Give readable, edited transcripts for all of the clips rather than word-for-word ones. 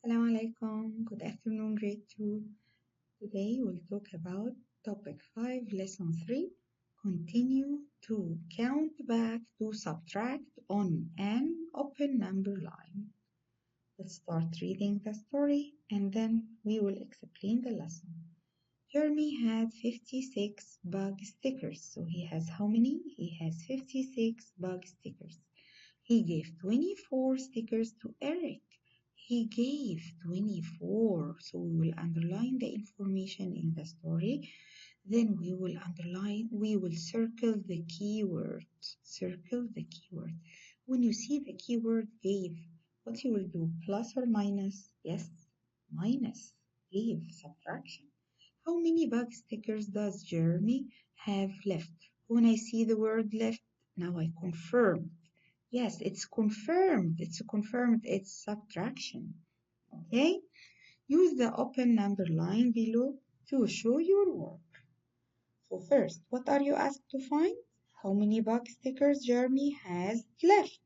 Assalamu alaikum. Good afternoon, grade 2. Today we'll talk about topic 5, lesson 3. Continue to count back to subtract on an open number line. Let's start reading the story and then we will explain the lesson. Jeremy had 56 bug stickers. So he has how many? He has 56 bug stickers. He gave 24 stickers to Eric. He gave 24. So we will underline the information in the story. Then we will circle the keyword. Circle the keyword. When you see the keyword gave, what you will do? Plus or minus? Yes, minus. Gave, subtraction. How many bug stickers does Jeremy have left? When I see the word left, now I confirm. Yes, it's confirmed. It's confirmed. It's subtraction. Okay? Use the open number line below to show your work. So first, what are you asked to find? How many bug stickers Jeremy has left?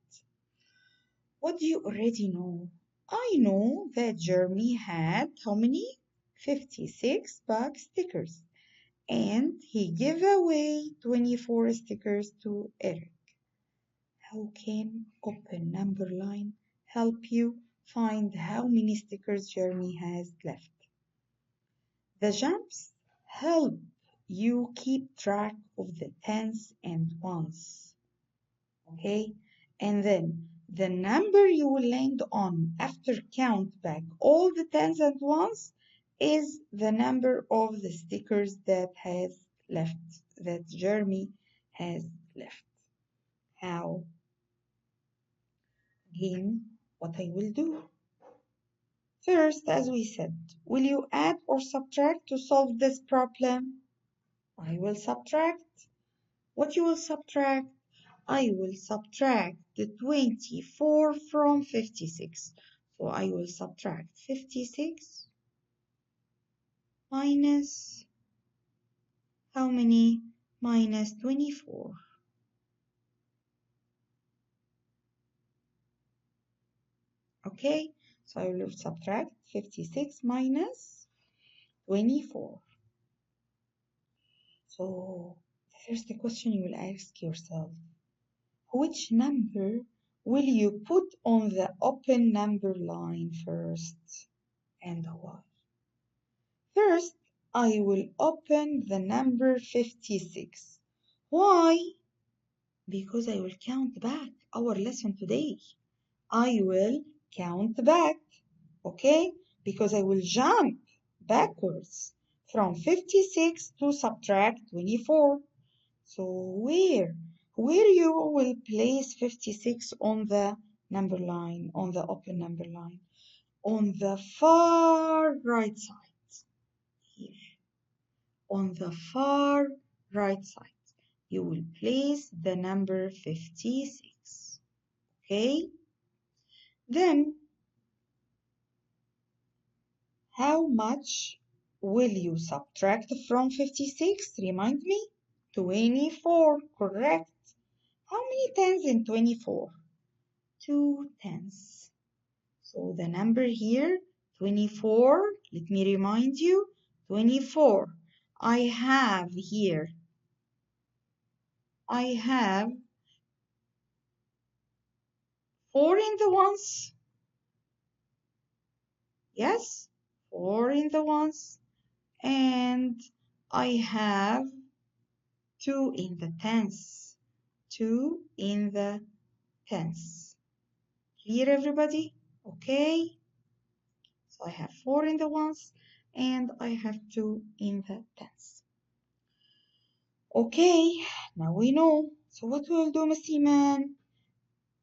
What do you already know? I know that Jeremy had how many? 56 bug stickers. And he gave away 24 stickers to Eric. How can open number line help you find how many stickers Jeremy has left? The jumps help you keep track of the tens and ones. Okay? And then the number you will land on after count back all the tens and ones is the number of the stickers that Jeremy has left. How? Again, what I will do. First, as we said, will you add or subtract to solve this problem? I will subtract. What you will subtract? I will subtract the 24 from 56. So I will subtract 56 minus how many? Minus 24. Okay, so I will subtract 56 minus 24. So the first question you will ask yourself, which number will you put on the open number line first and why? First, I will open the number 56. Why? Because I will count back our lesson today. I will count back, okay? Because I will jump backwards from 56 to subtract 24. So where you will place 56 on the number line, on the open number line? On the far right side, here. On the far right side, you will place the number 56, okay? Then, how much will you subtract from 56? Remind me. 24, correct. How many tens in 24? 2 tenths. So the number here, 24, let me remind you, 24. I have 4 in the ones. Yes, 4 in the ones. And I have 2 in the tens. 2 in the tens. Clear, everybody? Okay. So I have 4 in the ones and I have 2 in the tens. Okay, now we know. So what will do, Miss Iman?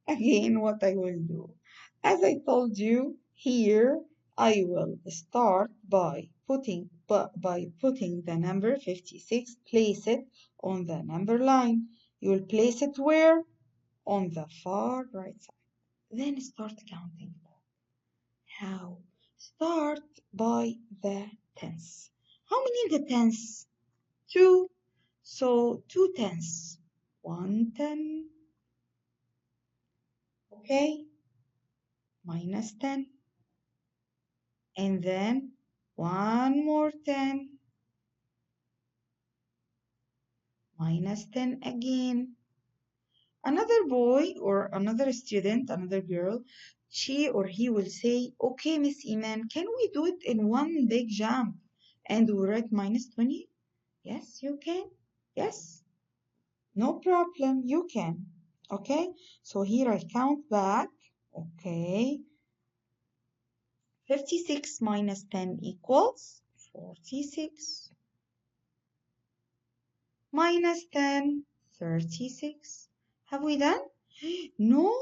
Again, what I will do. As I told you, here I will start by putting the number 56, place it on the number line. You will place it where? On the far right side. Then start counting. How? Start by the tens. How many in the tens? 2. So 2 tenths. 1 10. Okay. Minus 10. and then one more 10, minus 10 again. Another boy or another student, another girl, she or he will say, okay, Miss Iman, can we do it in one big jump and we write minus 20? Yes, you can. Yes, no problem, you can. Okay, so here I count back. Okay, 56 minus 10 equals 46. Minus 10, 36. Have we done? No,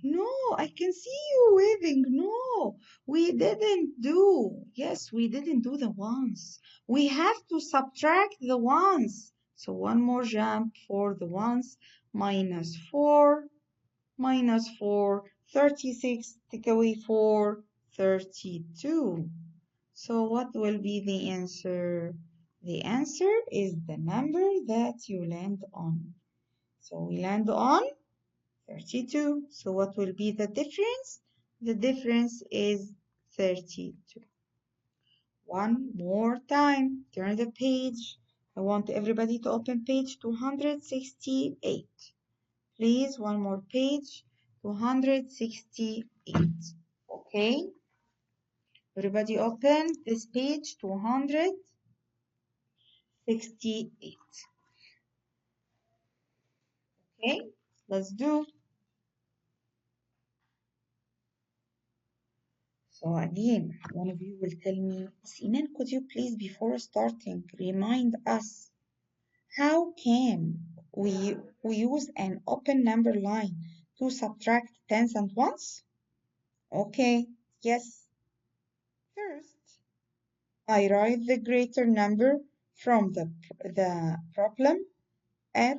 no, I can see you waving. No, we didn't do. Yes, we didn't do the ones. We have to subtract the ones. So one more jump for the ones. Minus 4, minus 4, 36. Take away 4, 32. So what will be the answer? The answer is the number that you land on. So we land on 32. So what will be the difference? The difference is 32. One more time. Turn the page. I want everybody to open page 268. Please, one more page. 268. Okay. Everybody open this page 268. Okay, let's do. So again, one of you will tell me, Sinan, could you please, before starting, remind us how can we use an open number line to subtract tens and ones? Okay, yes. First, I write the greater number from the problem at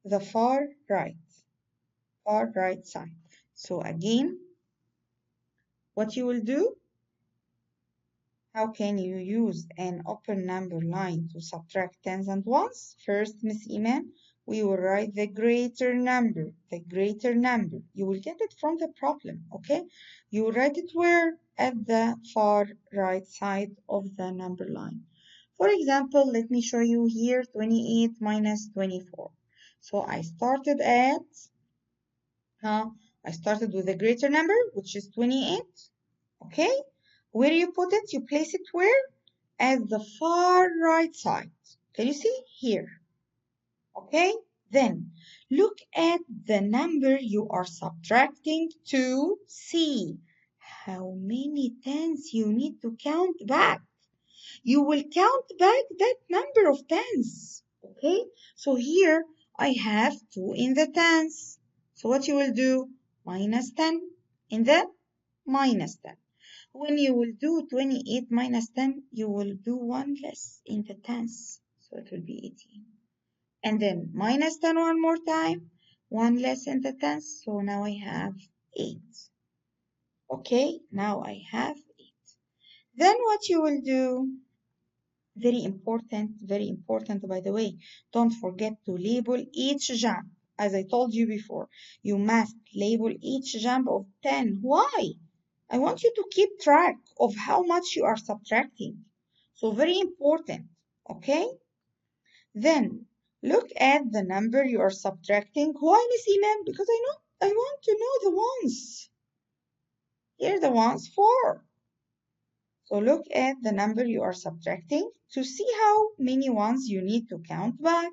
the far right side. So again, what you will do? How can you use an open number line to subtract tens and ones? First, Miss Iman, we will write the greater number, You will get it from the problem, okay? You will write it where? At the far right side of the number line. For example, let me show you here 28 minus 24. So I started with the greater number, which is 28, okay? Where you put it, you place it where? At the far right side. Can you see? Here. Okay? Then, look at the number you are subtracting to see how many tens you need to count back. You will count back that number of tens. Okay? So here, I have 2 in the tens. So what you will do? Minus 10 in the minus 10. When you will do 28 minus 10, you will do 1 less in the tens. So it will be 18. And then minus 10 one more time, 1 less in the tens. So now I have 8. Okay, now I have 8. Then what you will do, very important by the way, don't forget to label each jump. As I told you before, you must label each jump of 10. Why? I want you to keep track of how much you are subtracting. So very important, okay? Then look at the number you are subtracting. Why, Miss Iman? Because I want to know the ones. Here are the ones 4. So look at the number you are subtracting to see how many ones you need to count back.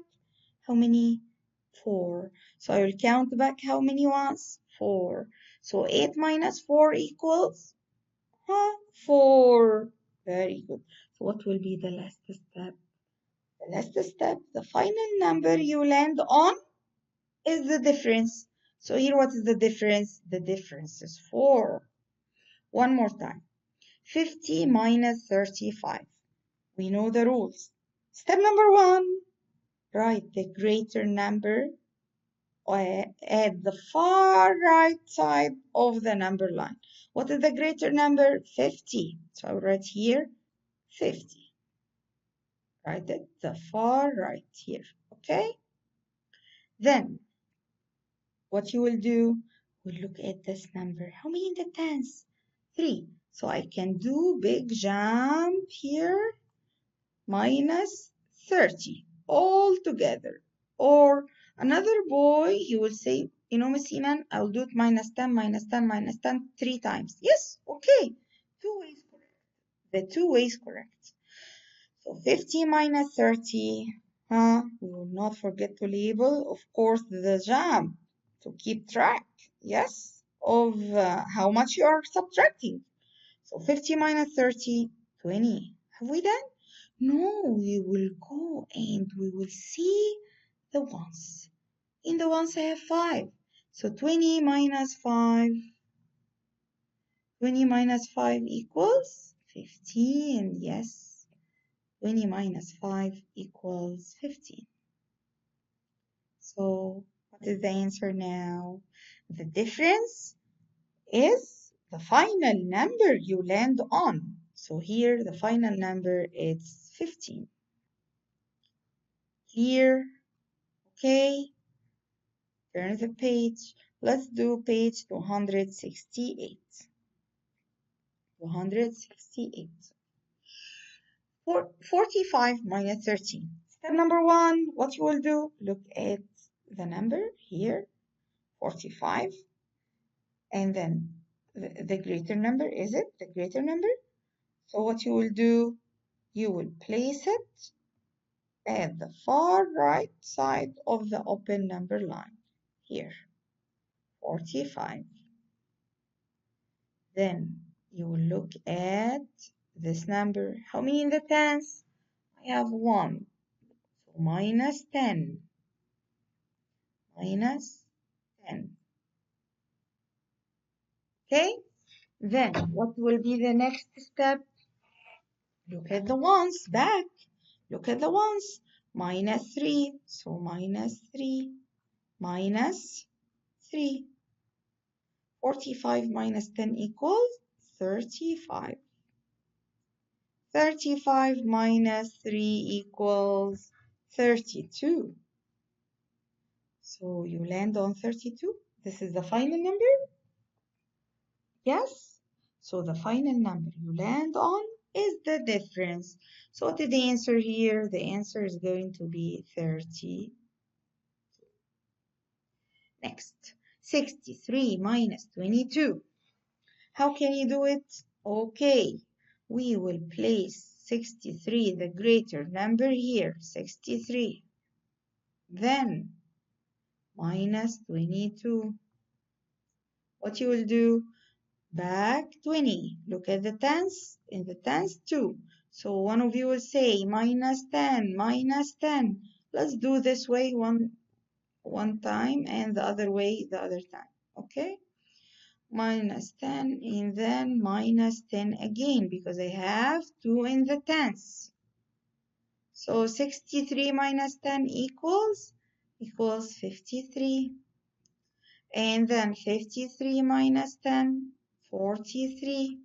How many? 4. So I will count back how many ones? 4. So 8 minus 4 equals 4. Very good. So what will be the last step? The last step, the final number you land on is the difference. So here what is the difference? The difference is 4. One more time. 50 minus 35. We know the rules. Step number 1, write the greater number at the far right side of the number line. What is the greater number? 50. So I'll write here 50. Write at the far right here. Okay? Then, what you will do, we'll look at this number. How many in the tens? 3. So I can do big jump here, minus 30 all together. Or another boy, he will say, you know, Miss Iman, I'll do it minus 10, minus 10, minus 10, 3 times. Yes, okay. 2 ways correct. The 2 ways correct. So 50 minus 30, we will not forget to label, of course, the jump to keep track, yes, of how much you are subtracting. So 50 minus 30, 20. Have we done? No, we will go and we will see the ones. In the ones I have 5. So 20 minus 5. 20 minus 5 equals 15. Yes. 20 minus 5 equals 15. So what is the answer now? The difference is the final number you land on. So here the final number is 15. Here, okay, turn the page. Let's do page 268. 268. 45 minus 13. Step number 1, what you will do, look at the number here, 45, and then the greater number, is it the greater number? So what you will do, you will place it at the far right side of the open number line, here, 45. Then you will look at this number. How many in the tens? I have 1. So minus 10. Minus 10. Okay? Then what will be the next step? Look at the ones back. Look at the ones. Minus 3. So minus 3. Minus 3. 45 minus 10 equals 35. 35 minus 3 equals 32. So you land on 32. This is the final number? Yes. So the final number you land on is the difference. So what is the answer here? The answer is going to be 30. Next, 63 minus 22. How can you do it? Okay, we will place 63, the greater number here, 63. Then minus 22. What you will do? Back 20. Look at the tens. In the tens, 2. So one of you will say minus 10, minus 10. Let's do this way one time and the other way the other time. Okay? Minus 10 and then minus 10 again because I have 2 in the tens. So 63 minus 10 equals 53. And then 53 minus 10, 43.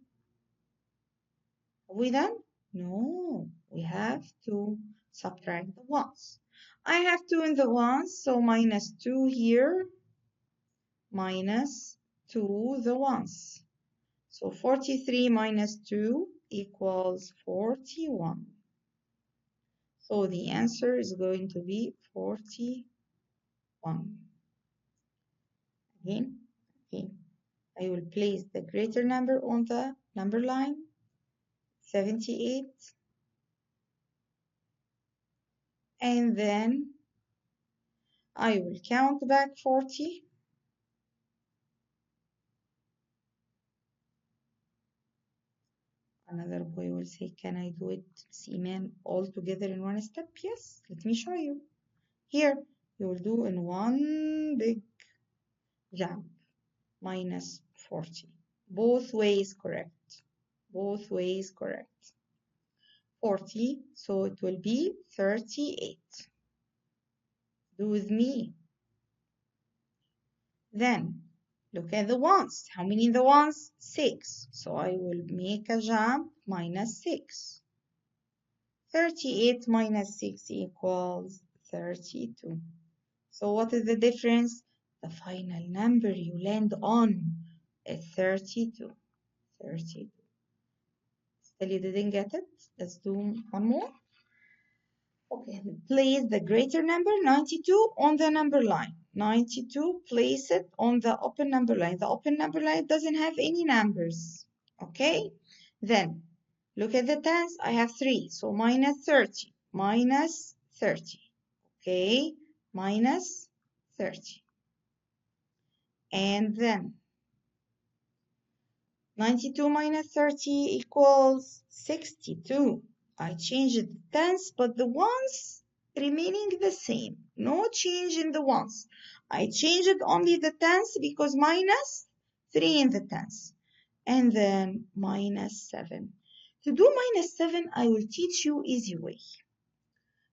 Are we done? No, we have to subtract the ones. I have 2 in the ones, so minus 2 here, minus 2 the ones. So 43 minus 2 equals 41. So the answer is going to be 41. Again, I will place the greater number on the number line, 78. And then I will count back 40. Another boy will say, can I do it, Seaman, all together in one step? Yes, let me show you. Here, you will do in one big jump, minus 40. Both ways correct. Both ways correct. 40, so it will be 38. Do with me. Then, look at the ones. How many in the ones? 6. So I will make a jump, minus 6. 38 minus 6 equals 32. So what is the difference? The final number you land on is 32. 32. Still you didn't get it? Let's do one more. Okay, place the greater number 92 on the number line. 92, place it on the open number line. The open number line doesn't have any numbers. Okay, then look at the tens. I have 3, so minus 30. Minus 30. Okay, minus 30. And then 92 minus 30 equals 62. I changed the tens, but the ones remaining the same. No change in the ones. I changed only the tens because minus 3 in the tens. And then minus 7. To do minus 7, I will teach you easy way.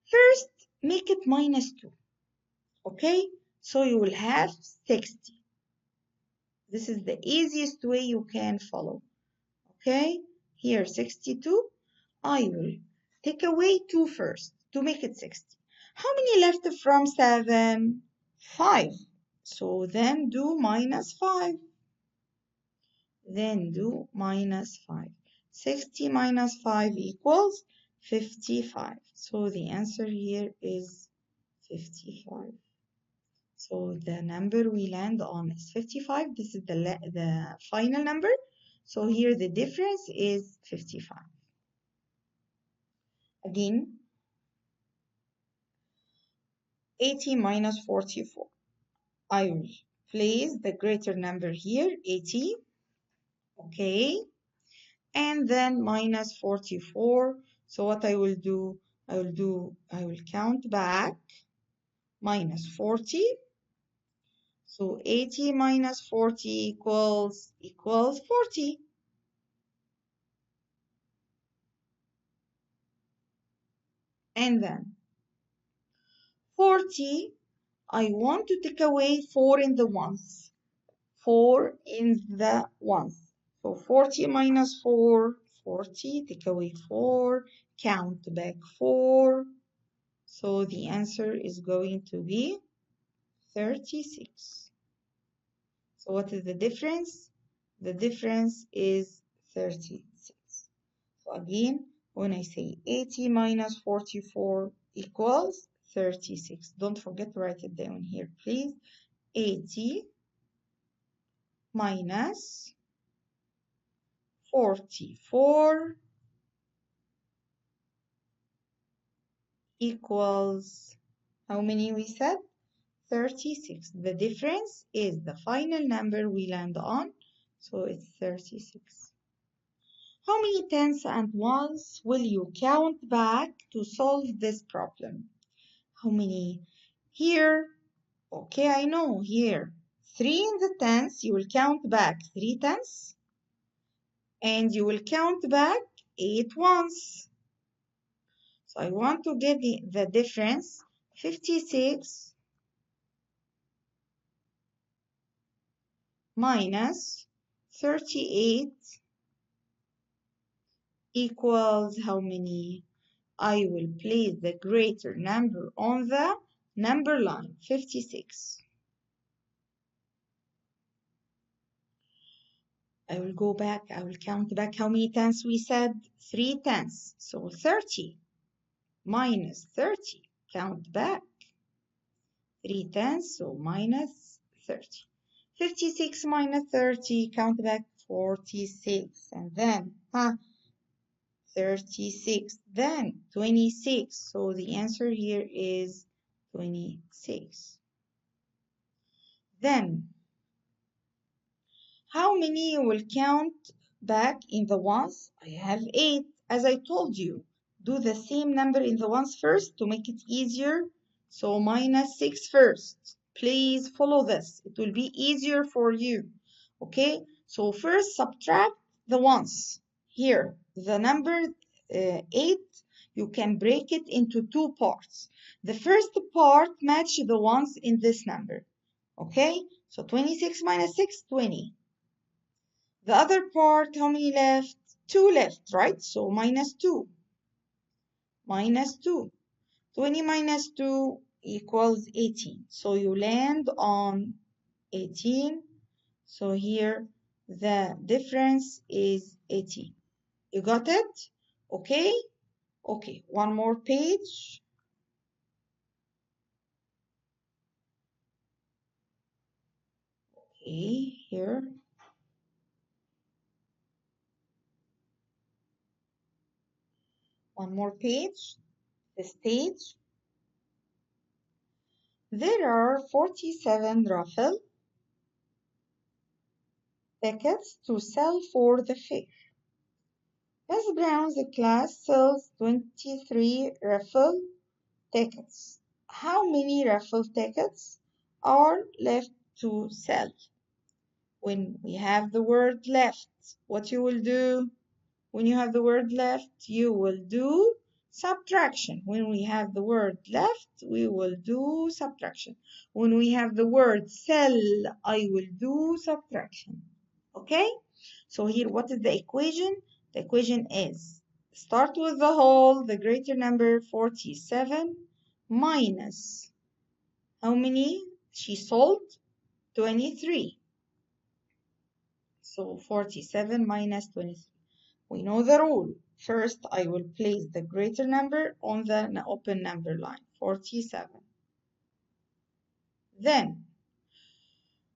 First, make it minus 2. Okay? So you will have 60. This is the easiest way you can follow. Okay? Here 62. I will take away 2 first to make it 60. How many left from 7? 5. So then do minus 5. Then do minus 5. 60 minus 5 equals 55. So the answer here is 55. So the number we land on is 55. This is the final number. So here the difference is 55. Again, 80 minus 44. I will place the greater number here, 80. Okay. And then minus 44. So what I will do, I will count back minus 40. So 80 minus 40 equals 40. And then 40, I want to take away 4 in the ones. 4 in the ones. So 40 minus 4, 40, take away 4, count back 4. So the answer is going to be 36. So what is the difference? The difference is 36. So again, when I say 80 minus 44 equals 36. Don't forget to write it down here, please. 80 minus 44 equals, how many we said? 36. The difference is the final number we land on, so it's 36. How many tens and ones will you count back to solve this problem? How many? Here, okay, I know, here. 3 in the tens, you will count back 3 tens, and you will count back 8 ones. So I want to get the difference, 56 minus 38 equals how many? I will place the greater number on the number line, 56. I will go back, I will count back how many tens we said? 3 tens. So 30 minus 30, count back. 3 tens, so minus 30. 56 minus 30, count back 46. And then 36, then 26. So the answer here is 26. Then, how many you will count back in the ones? I have 8. As I told you, do the same number in the ones first to make it easier. So minus 6 first. Please follow this. It will be easier for you. Okay? So first subtract the ones. Here, the number 8, you can break it into 2 parts. The first part match the ones in this number. Okay? So 26 minus 6, 20. The other part, how many left? 2 left, right? So minus 2. Minus 2. 20 minus 2 equals 18. So you land on 18. So here the difference is 18. You got it? Okay? Okay, one more page. Okay, here. One more page. This page. There are 47 raffle tickets to sell for the fair. Miss Brown's class sells 23 raffle tickets. How many raffle tickets are left to sell? When we have the word left, what you will do? When you have the word left, you will do subtraction. When we have the word left, we will do subtraction. When we have the word sell, I will do subtraction. Okay? So here, what is the equation? The equation is start with the whole, the greater number 47 minus how many she sold? 23. So 47 minus 23. We know the rule. First, I will place the greater number on the open number line, 47. Then,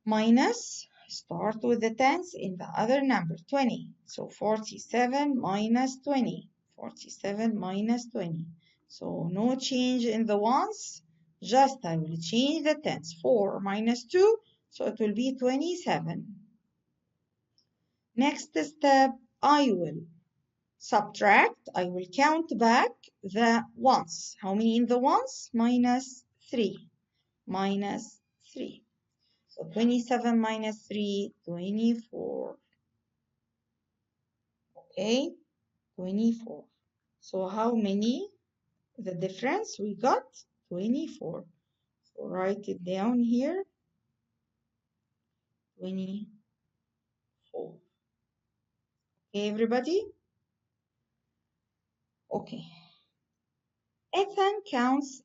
minus, start with the tens in the other number, 20. So 47 minus 20. 47 minus 20. So no change in the ones, just I will change the tens. 4 minus 2, so it will be 27. Next step, I will subtract, I will count back the ones. How many in the ones? Minus 3. Minus 3. So 27 minus 3, 24. Okay, 24. So how many? The difference we got 24. So write it down here. 24. Okay, everybody? Okay. Ethan counts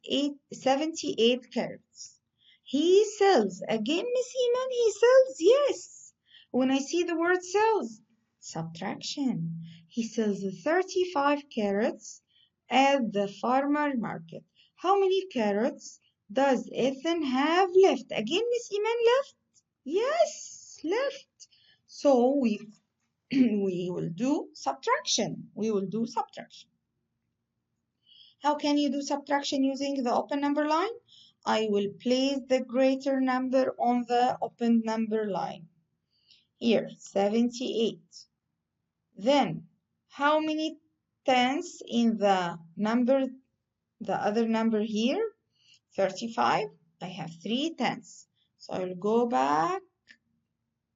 78 carrots. He sells. Again, Miss Iman, he sells? Yes. When I see the word sells, subtraction. He sells 35 carrots at the farmer market. How many carrots does Ethan have left? Again, Miss Iman, left? Yes, left. So we will do subtraction. We will do subtraction. How can you do subtraction using the open number line? I will place the greater number on the open number line. Here, 78. Then, how many tens in the number, the other number here? 35. I have 3 tens. So I will go back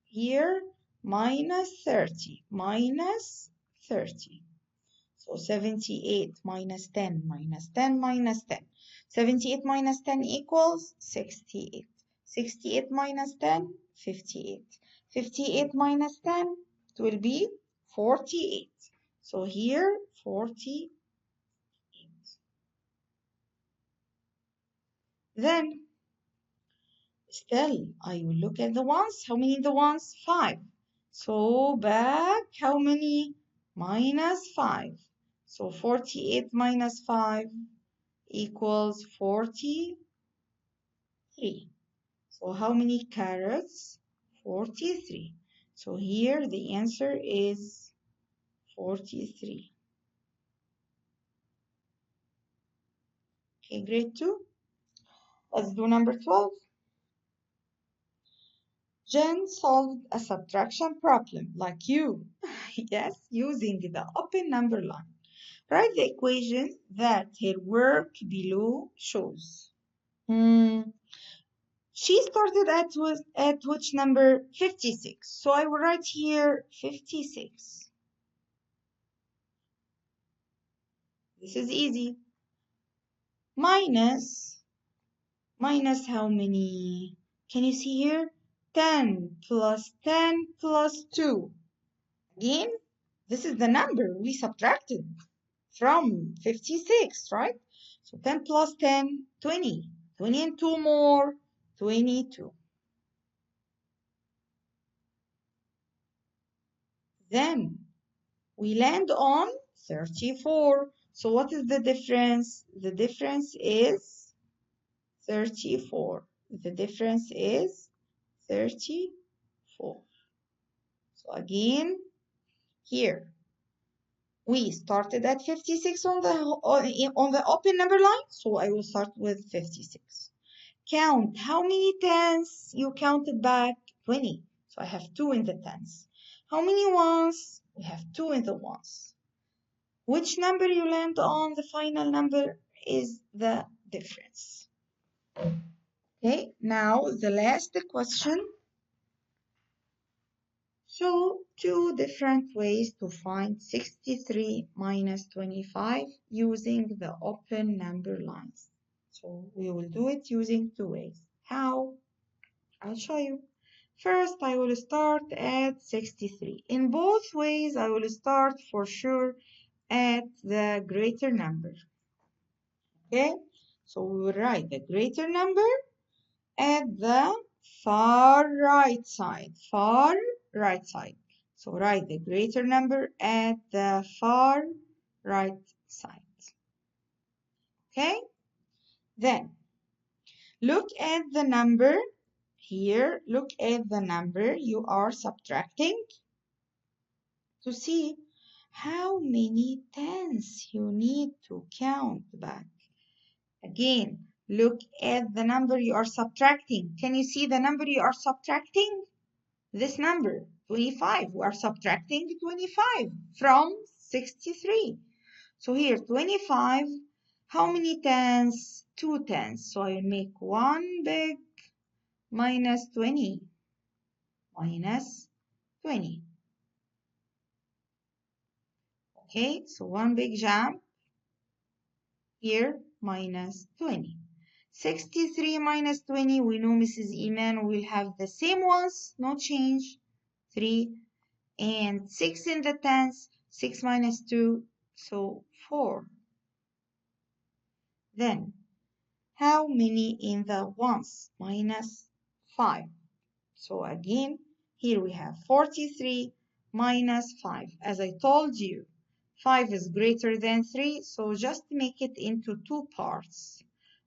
here, minus 30, minus 30. So 78 minus 10 minus 10 minus 10. 78 minus 10 equals 68. 68 minus 10, 58. 58 minus 10, it will be 48. So here, 48. Then, still, I will look at the ones. How many the ones? 5. So back, how many? Minus 5. So 48 minus 5 equals 43. So how many carrots? 43. So here the answer is 43. Okay, grade 2. Let's do number 12. Jen solved a subtraction problem like you. Yes, using the open number line. Write the equation that her work below shows. She started at which number? 56. So I will write here 56. This is easy. Minus how many? Can you see here? 10 plus 10 plus 2. Again, this is the number we subtracted from 56, right? So 10 plus 10, 20. 20 and 2 more, 22. Then we land on 34. So what is the difference? The difference is 34. The difference is 34. So again, here we started at 56 on the open number line, so I will start with 56. Count how many tens you counted back. 20. So I have 2 in the tens. How many ones? We have 2 in the ones. Which number you land on, the final number, is the difference. Okay, now the last question. Show 2 different ways to find 63 minus 25 using the open number lines. So we will do it using 2 ways. How? I'll show you. First, I will start at 63. In both ways, I will start for sure at the greater number. Okay? So we will write the greater number at the far right side. Far right side. So write the greater number at the far right side. Okay? Then look at the number here. Look at the number you are subtracting to see how many tens you need to count back. Again, look at the number you are subtracting. Can you see the number you are subtracting? This number, 25. We are subtracting 25 from 63. So here, 25, how many tens? 2 tens. So I will make one big minus 20. Minus 20. Okay, so one big jump. Here, minus 20. 63 minus 20, we know Mrs. Iman will have the same ones, no change. 3 and 6 in the tens, 6 minus 2, so 4. Then, how many in the ones? Minus 5. So again, here we have 43 minus 5. As I told you, 5 is greater than 3, so just make it into 2 parts.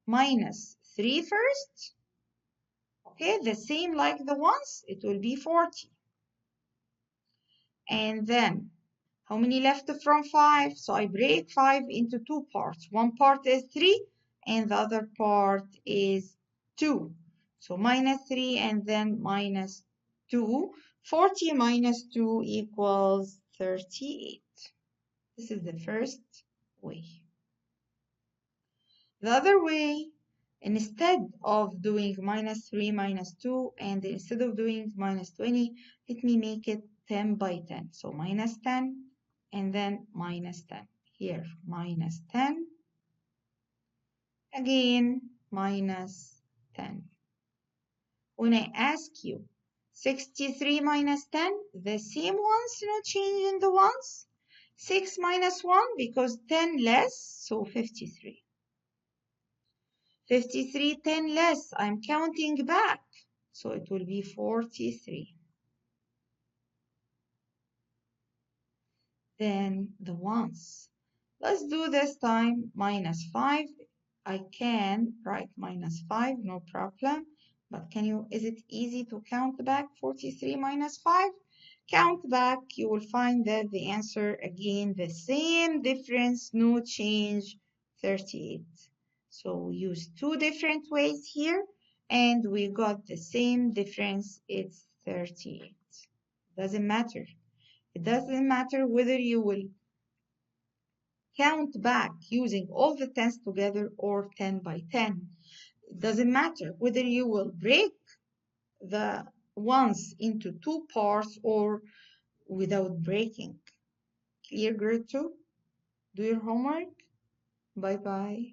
Minus 3 first. Okay, the same like the ones, it will be 40. And then, how many left from 5? So I break 5 into 2 parts. One part is 3, and the other part is 2. So minus 3 and then minus 2. 40 minus 2 equals 38. This is the first way. The other way, instead of doing minus 3 minus 2, and instead of doing minus 20, let me make it 10 by 10. So minus 10 and then minus 10. Here, minus 10. Again, minus 10. When I ask you, 63 minus 10, the same ones, no change in the ones. 6 minus 1, because 10 less, so 53. 53, 10 less, I'm counting back, so it will be 43. Then the ones. Let's do this time minus 5. I can write minus 5, no problem. But is it easy to count back 43 minus 5? Count back, you will find that the answer, again, the same difference, no change, 38. So we use 2 different ways here, and we got the same difference, it's 38. Doesn't matter. It doesn't matter whether you will count back using all the tens together or 10 by 10. It doesn't matter whether you will break the ones into 2 parts or without breaking. Clear, grade 2? Do your homework. Bye-bye.